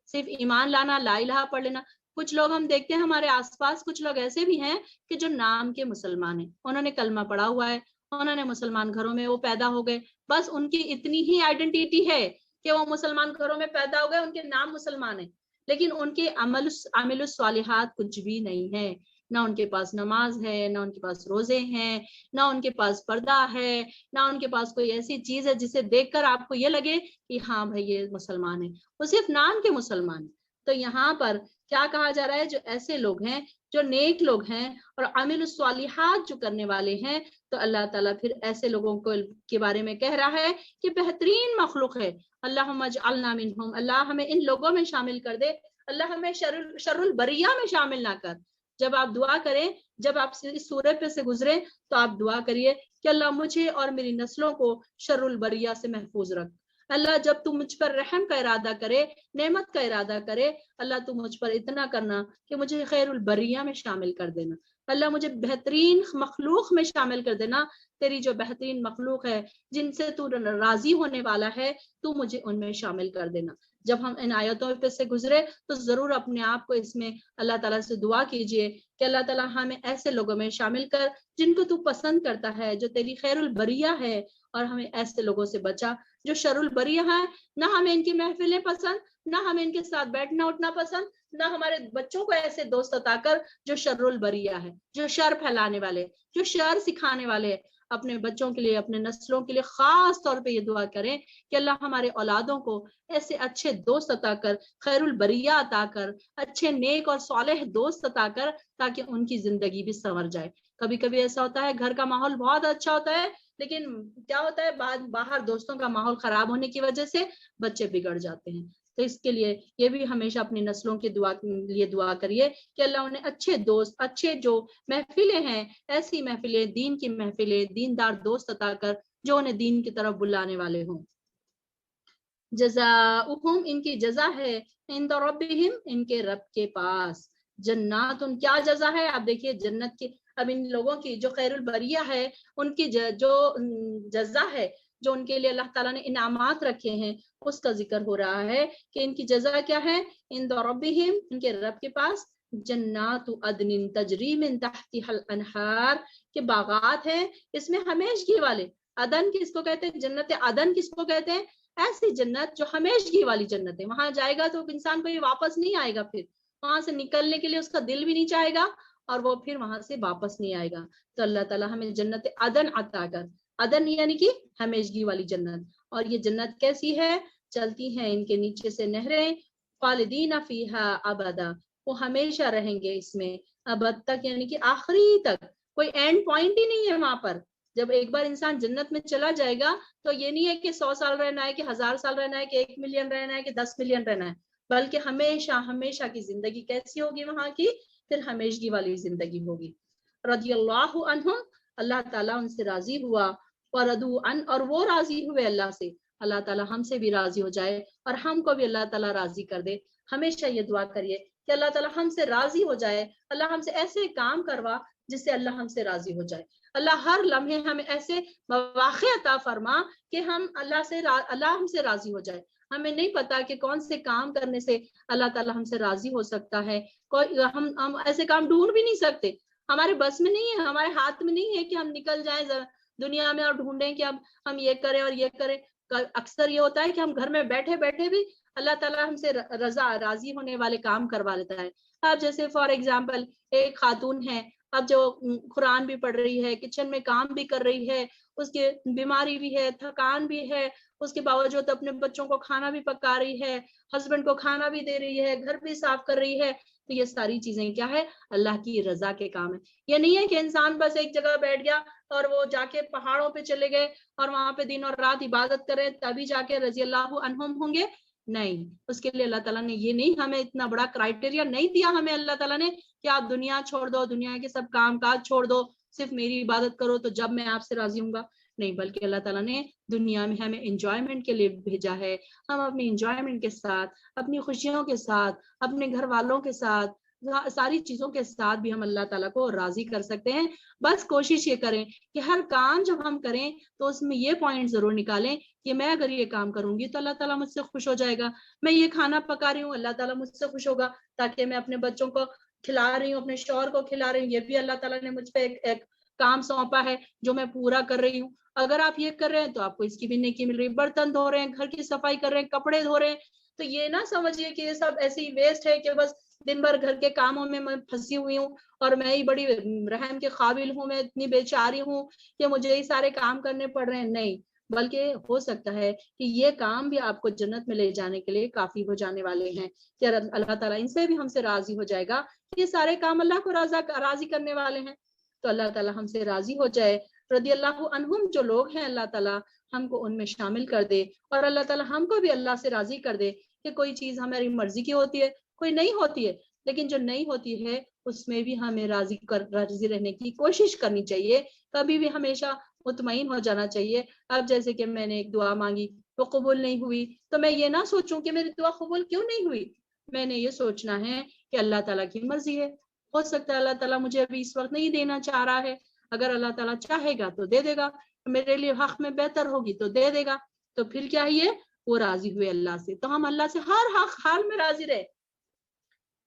صرف ایمان لانا، لا الہ پڑھ لینا، کچھ لوگ ہم دیکھتے ہیں ہمارے آس پاس کچھ لوگ ایسے بھی ہیں کہ جو نام کے مسلمان ہیں، انہوں نے کلمہ پڑھا ہوا ہے، انہوں نے مسلمان گھروں میں وہ پیدا ہو گئے، بس ان کی اتنی ہی آئیڈینٹی ہے کہ وہ مسلمان گھروں میں پیدا ہو گئے، ان کے نام مسلمان ہیں، لیکن ان کے عمل الصالحات کچھ بھی نہیں ہے۔ نہ ان کے پاس نماز ہے، نہ ان کے پاس روزے ہیں، نہ ان کے پاس پردہ ہے، نہ ان کے پاس کوئی ایسی چیز ہے جسے دیکھ کر آپ کو یہ لگے کہ ہاں بھائی یہ مسلمان ہے، وہ صرف نام کے مسلمان ہیں۔ تو یہاں پر کیا کہا جا رہا ہے؟ جو ایسے لوگ ہیں، جو نیک لوگ ہیں اور عامل الصالحات جو کرنے والے ہیں، تو اللہ تعالیٰ پھر ایسے لوگوں کو کے بارے میں کہہ رہا ہے کہ بہترین مخلوق ہے۔ اللہم اجعلنا منہم، اللہ ہمیں ان لوگوں میں شامل کر دے، اللہ ہمیں شر البریہ میں شامل نہ کر۔ جب آپ دعا کریں، جب آپ اس سورت پہ سے گزریں تو آپ دعا کریے کہ اللہ مجھے اور میری نسلوں کو شر البریہ سے محفوظ رکھ۔ اللہ جب تو مجھ پر رحم کا ارادہ کرے، نعمت کا ارادہ کرے، اللہ تو مجھ پر اتنا کرنا کہ مجھے خیر البریہ میں شامل کر دینا۔ اللہ مجھے بہترین مخلوق میں شامل کر دینا، تیری جو بہترین مخلوق ہے جن سے تو راضی ہونے والا ہے، تو مجھے ان میں شامل کر دینا۔ جب ہم ان آیتوں پہ سے گزرے تو ضرور اپنے آپ کو اس میں اللہ تعالیٰ سے دعا کیجئے کہ اللہ تعالیٰ ہمیں ایسے لوگوں میں شامل کر جن کو تو پسند کرتا ہے، جو تیری خیر البریہ ہے، اور ہمیں ایسے لوگوں سے بچا جو شر البریہ ہیں۔ نہ ہمیں ان کی محفلیں پسند، نہ ہمیں ان کے ساتھ بیٹھنا اٹھنا پسند، نہ ہمارے بچوں کو ایسے دوست عطا کر جو شر البریہ ہے، جو شر پھیلانے والے، جو شر سکھانے والے۔ اپنے بچوں کے لیے، اپنے نسلوں کے لیے خاص طور پہ یہ دعا کریں کہ اللہ ہمارے اولادوں کو ایسے اچھے دوست عطا کر، خیر البریہ عطا کر، اچھے نیک اور صالح دوست عطا کر، تاکہ ان کی زندگی بھی سنور جائے۔ کبھی کبھی ایسا ہوتا ہے گھر کا ماحول بہت اچھا ہوتا ہے، لیکن کیا ہوتا ہے باہر دوستوں کا ماحول خراب ہونے کی وجہ سے بچے بگڑ جاتے ہیں۔ تو اس کے لیے یہ بھی ہمیشہ اپنی نسلوں کے لیے دعا کریے کہ اللہ انہیں اچھے دوست، اچھے جو محفلیں ہیں، ایسی محفلیں، دین کی محفلیں، دیندار دوست عطا کر جو انہیں دین کی طرف بلانے والے ہوں۔ جزاؤہم، ان کی جزا ہے، عند ربہم، ان کے رب کے پاس، جنات، ان کیا جزا ہے؟ آپ دیکھیے جنت کی، اب ان لوگوں کی جو خیر البریہ ہے ان کی جو جزا ہے، جو ان کے لیے اللہ تعالیٰ نے انعامات رکھے ہیں، اس کا ذکر ہو رہا ہے کہ ان کی جزا کیا ہے؟ عند ربہم، ان کے رب کے پاس، جنات عدن تجری من تحتها الانہار، کے باغات ہیں اس میں ہمیشگی والے۔ عدن کس کو کہتے ہیں؟ جنت عدن کس کو کہتے ہیں؟ ایسی جنت جو ہمیشگی والی جنت ہے، وہاں جائے گا تو انسان کو یہ واپس نہیں آئے گا، پھر وہاں سے نکلنے کے لیے اس کا دل بھی نہیں چاہے گا اور وہ پھر وہاں سے واپس نہیں آئے گا۔ تو اللہ تعالیٰ ہمیں جنت عدن عطا کر، عدن یعنی کہ ہمیشگی والی جنت۔ اور یہ جنت کیسی ہے؟ چلتی ہیں ان کے نیچے سے نہریں، خالدین فیہا ابدا، وہ ہمیشہ رہیں گے اس میں ابد تک، یعنی کہ آخری تک، کوئی اینڈ پوائنٹ ہی نہیں ہے وہاں پر۔ جب ایک بار انسان جنت میں چلا جائے گا تو یہ نہیں ہے کہ 100 سال رہنا ہے، کہ 1000 سال رہنا ہے، کہ 1 ملین رہنا ہے، کہ 10 ملین رہنا ہے، بلکہ ہمیشہ ہمیشہ کی زندگی کیسی ہوگی وہاں کی؟ پھر ہمیشگی والی زندگی ہوگی۔ رضی اللہ عنہم، اللہ تعالیٰ ان سے راضی ہوا، وردو ان، اور وہ راضی ہوئے اللہ سے، اللہ تعالیٰ ہم سے بھی راضی ہو جائے اور ہم کو بھی اللہ تعالیٰ راضی کر دے۔ ہمیشہ یہ دعا کریے کہ اللہ تعالیٰ ہم سے راضی ہو جائے، اللہ ہم سے ایسے کام کروا جس سے اللہ ہم سے راضی ہو جائے، اللہ ہر لمحے ہمیں ایسے مواقع عطا فرما کہ ہم اللہ ہم سے راضی ہو جائے۔ ہمیں نہیں پتا کہ کون سے کام کرنے سے اللہ تعالیٰ ہم سے راضی ہو سکتا ہے، ہم ایسے کام ڈھونڈ بھی نہیں سکتے، ہمارے بس میں نہیں ہے، ہمارے ہاتھ میں نہیں ہے کہ ہم نکل جائیں دنیا میں اور ڈھونڈیں کہ اب ہم یہ کریں اور یہ کریں۔ اکثر یہ ہوتا ہے کہ ہم گھر میں بیٹھے بیٹھے بھی اللہ تعالیٰ ہم سے راضی ہونے والے کام کروا لیتا ہے۔ اب جیسے فار ایگزامپل ایک خاتون ہے، اب جو قرآن بھی پڑھ رہی ہے، کچن میں کام بھی کر رہی ہے، اس کے بیماری بھی ہے، تھکان بھی ہے، اس کے باوجود اپنے بچوں کو کھانا بھی پکا رہی ہے، ہسبینڈ کو کھانا بھی دے رہی ہے، گھر بھی صاف کر رہی ہے، تو یہ ساری چیزیں کیا ہے؟ اللہ کی رضا کے کام ہے۔ یہ نہیں ہے کہ انسان بس ایک جگہ بیٹھ گیا اور وہ جا کے پہاڑوں پہ چلے گئے اور وہاں پہ دن اور رات عبادت کرے تبھی جا کے رضی اللہ عنہم ہوں گے، نہیں، اس کے لیے اللہ تعالیٰ نے یہ نہیں، ہمیں اتنا بڑا کرائٹیریا نہیں دیا ہمیں اللہ تعالیٰ نے کہ آپ دنیا چھوڑ دو، دنیا کے سب کام کاج چھوڑ دو، صرف میری عبادت کرو تو جب میں آپ سے راضی ہوں گا، نہیں، بلکہ اللہ تعالیٰ نے دنیا میں ہمیں انجوائمنٹ کے لیے بھیجا ہے۔ ہم اپنی انجوائمنٹ کے ساتھ، اپنی خوشیوں کے ساتھ، اپنے گھر والوں کے ساتھ، ساری چیزوں کے ساتھ بھی ہم اللہ تعالیٰ کو راضی کر سکتے ہیں۔ بس کوشش یہ کریں کہ ہر کام جب ہم کریں تو اس میں یہ پوائنٹ ضرور نکالیں کہ میں اگر یہ کام کروں گی تو اللہ تعالیٰ مجھ سے خوش ہو جائے گا، میں یہ کھانا پکا رہی ہوں اللہ تعالیٰ مجھ سے خوش ہوگا، تاکہ میں اپنے بچوں کو کھلا رہی ہوں، اپنے شوہر کو کھلا رہی ہوں، یہ بھی اللہ تعالیٰ نے مجھ پہ ایک کام سونپا ہے جو میں پورا کر رہی ہوں۔ اگر آپ یہ کر رہے ہیں تو آپ کو اس کی بھی نیکی مل رہی ہے۔ برتن دھو رہے ہیں، گھر کی صفائی کر رہے ہیں، کپڑے دھو رہے ہیں، تو یہ نہ سمجھیے کہ یہ سب ایسی ویسٹ ہے کہ بس دن بھر گھر کے کاموں میں پھنسی ہوئی ہوں اور میں ہی بڑی رحم کے قابل ہوں، میں اتنی بیچاری ہوں کہ مجھے ہی سارے کام کرنے پڑ رہے ہیں، نہیں، بلکہ ہو سکتا ہے کہ یہ کام بھی آپ کو جنت میں لے جانے کے لیے کافی ہو جانے والے ہیں کہ اللہ تعالیٰ ان سے بھی ہم سے راضی ہو جائے گا، یہ سارے کام اللہ کو راضی کرنے والے ہیں، تو اللہ تعالیٰ ہم سے راضی ہو جائے۔ رضی اللہ عنہم جو لوگ ہیں اللہ تعالیٰ ہم کو ان میں شامل کر دے، اور اللہ تعالیٰ ہم کو بھی اللہ سے راضی کر دے کہ کوئی چیز ہماری مرضی کی ہوتی ہے، کوئی نہیں ہوتی ہے، لیکن جو نہیں ہوتی ہے اس میں بھی ہمیں راضی رہنے کی کوشش کرنی چاہیے، کبھی بھی ہمیشہ مطمئن ہو جانا چاہیے۔ اب جیسے کہ میں نے ایک دعا مانگی وہ قبول نہیں ہوئی تو میں یہ نہ سوچوں کہ میری دعا قبول کیوں نہیں ہوئی، میں نے یہ سوچنا ہے کہ اللہ تعالیٰ کی مرضی ہے، ہو سکتا ہے اللہ تعالیٰ مجھے ابھی اس وقت نہیں دینا چاہ رہا ہے، اگر اللہ تعالیٰ چاہے گا تو دے دے گا، میرے لیے حق میں بہتر ہوگی تو دے دے گا، تو پھر کیا ہے، وہ راضی ہوئے اللہ سے، تو ہم اللہ سے ہر حال میں راضی رہے۔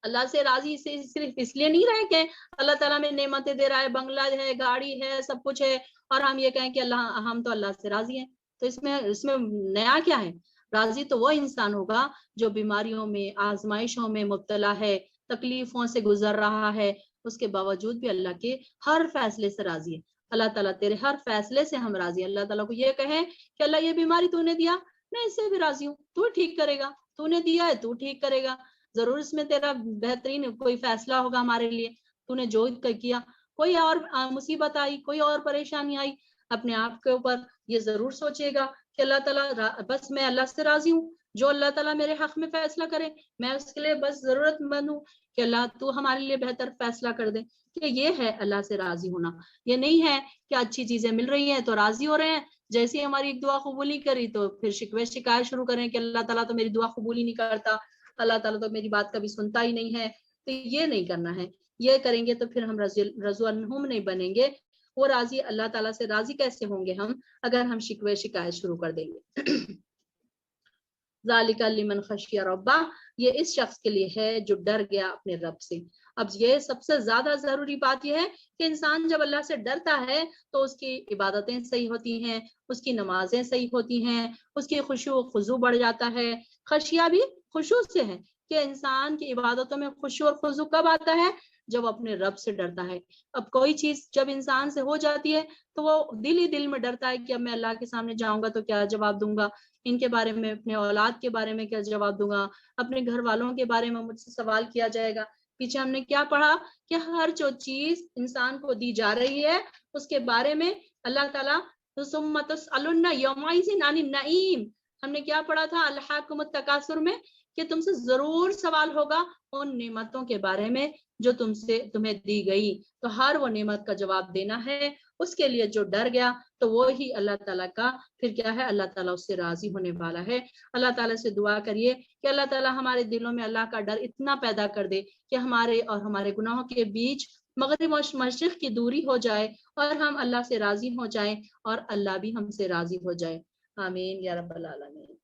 اللہ سے راضی سے صرف اس لیے نہیں رہے کہ اللہ تعالیٰ میں نعمتیں دے رہا ہے، بنگلہ ہے، گاڑی ہے، سب کچھ ہے، اور ہم یہ کہیں کہ ہم تو اللہ سے راضی ہیں، تو اس میں نیا کیا ہے؟ راضی تو وہ انسان ہوگا جو بیماریوں میں، آزمائشوں میں مبتلا ہے، تکلیفوں سے گزر رہا ہے، اس کے باوجود بھی اللہ کے ہر فیصلے سے راضی ہے۔ اللہ تعالیٰ تیرے ہر فیصلے سے ہم راضی ہیں۔ اللہ تعالیٰ کو یہ کہیں کہ اللہ یہ بیماری تو نے دیا، میں اس سے بھی راضی ہوں، تو ٹھیک کرے گا، تو نے دیا ہے تو ٹھیک کرے گا، ضرور اس میں تیرا بہترین کوئی فیصلہ ہوگا ہمارے لیے، تو نے جو کیا، کوئی اور مصیبت آئی، کوئی اور پریشانی آئی، اپنے آپ کے اوپر یہ ضرور سوچے گا کہ اللہ تعالیٰ بس میں اللہ سے راضی ہوں، جو اللہ تعالیٰ میرے حق میں فیصلہ کرے میں اس کے لیے بس ضرورت مند ہوں کہ اللہ تو ہمارے لیے بہتر فیصلہ کر دے، کہ یہ ہے اللہ سے راضی ہونا۔ یہ نہیں ہے کہ اچھی چیزیں مل رہی ہیں تو راضی ہو رہے ہیں، جیسے ہماری ایک دعا قبول نہیں کری تو پھر شکوے شکایت شروع کریں کہ اللہ تعالیٰ تو میری دعا قبول ہی نہیں کرتا، اللہ تعالیٰ تو میری بات کبھی سنتا ہی نہیں ہے، تو یہ نہیں کرنا ہے۔ یہ کریں گے تو پھر ہم رضو عنہم نہیں بنیں گے، وہ راضی، اللہ تعالیٰ سے راضی کیسے ہوں گے ہم اگر ہم شکوے شکایت شروع کر دیں گے۔ ذالک لمن خشی ربہ، یہ اس شخص کے لیے ہے جو ڈر گیا اپنے رب سے۔ اب یہ سب سے زیادہ ضروری بات یہ ہے کہ انسان جب اللہ سے ڈرتا ہے تو اس کی عبادتیں صحیح ہوتی ہیں، اس کی نمازیں صحیح ہوتی ہیں، اس کی خشوع و خضوع بڑھ جاتا ہے۔ خشیہ بھی خشوع سے ہے کہ انسان کی عبادتوں میں خشوع اور خضوع کب آتا ہے؟ جب اپنے رب سے ڈرتا ہے۔ اب کوئی چیز جب انسان سے ہو جاتی ہے تو وہ دل ہی دل میں ڈرتا ہے کہ اب میں اللہ کے سامنے جاؤں گا تو کیا جواب دوں گا، ان کے بارے میں، اپنے اولاد کے بارے میں کیا جواب دوں گا، اپنے گھر والوں کے بارے میں مجھ سے سوال کیا جائے گا۔ پیچھے ہم نے کیا پڑھا کہ ہر جو چیز انسان کو دی جا رہی ہے اس کے بارے میں اللہ تعالیٰ ثم تسألن یومئذ عن النعیم، ہم نے کیا پڑھا تھا الہاکم التکاثر میں، کہ تم سے ضرور سوال ہوگا ان نعمتوں کے بارے میں جو تمہیں دی گئی، تو ہر وہ نعمت کا جواب دینا ہے اس کے لیے جو ڈر گیا تو وہ ہی اللہ تعالیٰ کا پھر کیا ہے، اللہ تعالیٰ اس سے راضی ہونے والا ہے۔ اللہ تعالیٰ سے دعا کریے کہ اللہ تعالیٰ ہمارے دلوں میں اللہ کا ڈر اتنا پیدا کر دے کہ ہمارے اور ہمارے گناہوں کے بیچ مغرب و مشرق کی دوری ہو جائے اور ہم اللہ سے راضی ہو جائیں اور اللہ بھی ہم سے راضی ہو جائے۔ آمین یا رب العالمین۔